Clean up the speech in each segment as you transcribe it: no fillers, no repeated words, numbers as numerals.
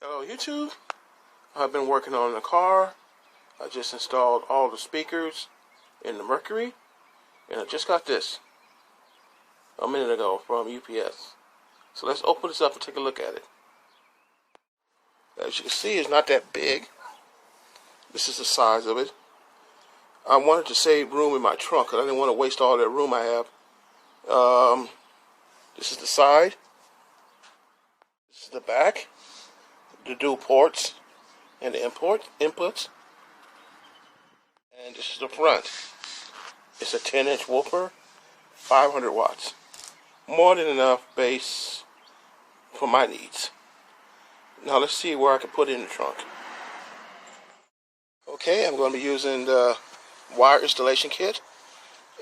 Hello YouTube, I've been working on the car. I just installed all the speakers in the Mercury, and I just got this a minute ago from UPS. So let's open this up and take a look at it. As you can see, it's not that big. This is the size of it. I wanted to save room in my trunk because I didn't want to waste all that room I have. This is the side. This is the back. The dual ports and the inputs. And this is the front. It's a 10-inch woofer, 500 watts. More than enough bass for my needs. Now let's see where I can put it in the trunk. Okay, I'm going to be using the wire installation kit.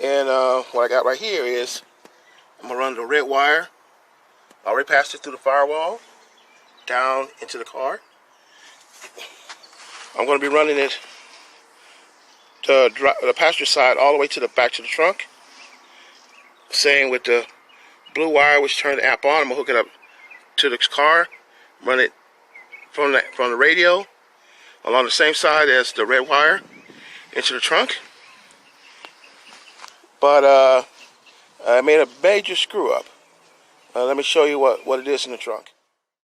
And what I got right here is I'm going to run the red wire. I already passed it through the firewall down into the car. I'm going to be running it the passenger side all the way to the back to the trunk. Same with the blue wire, which turned the amp on. I'm going to hook it up to the car, run it from the radio along the same side as the red wire into the trunk. But I made a major screw up. Let me show you what it is in the trunk.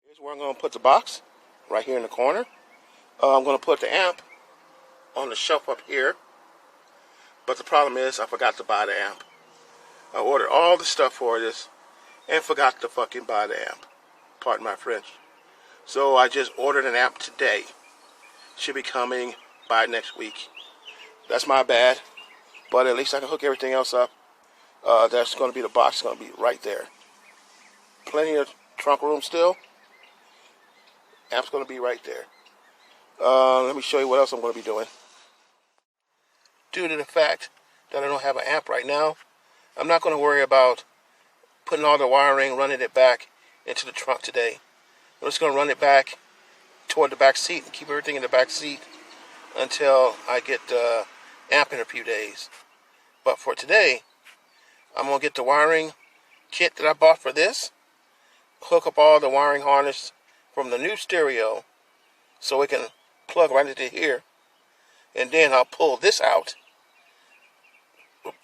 Here's where I'm going to put the box, right here in the corner. I'm going to put the amp on the shelf up here. But the problem is I forgot to buy the amp. I ordered all the stuff for this and forgot to fucking buy the amp. Pardon my French. So I just ordered an amp today. Should be coming by next week. That's my bad. But at least I can hook everything else up. That's going to be the box. Going to be right there. Plenty of trunk room still. Amp's going to be right there. Let me show you what else I'm going to be doing. Due to the fact that I don't have an amp right now, I'm not going to worry about putting all the wiring, running it back into the trunk today. I'm just going to run it back toward the back seat and keep everything in the back seat until I get the amp in a few days. But for today, I'm going to get the wiring kit that I bought for this, hook up all the wiring harness from the new stereo so it can plug right into here, and then I'll pull this out,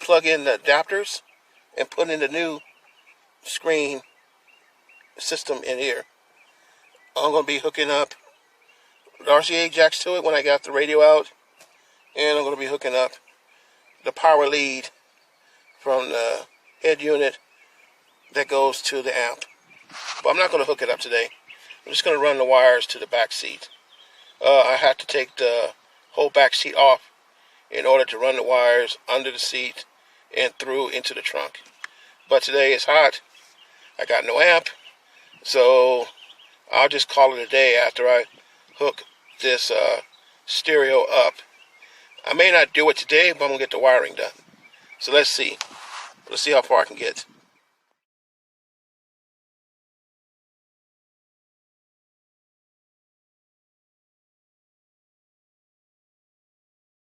plug in the adapters, and put in the new screen system in here. I'm going to be hooking up the RCA jacks to it when I got the radio out, and I'm going to be hooking up the power lead from the head unit that goes to the amp. But I'm not going to hook it up today. I'm just going to run the wires to the back seat. I have to take the whole back seat off in order to run the wires under the seat and through into the trunk. But today it's hot. I got no amp, so I'll just call it a day after I hook this stereo up. I may not do it today, but I'm going to get the wiring done. So let's see. Let's see how far I can get.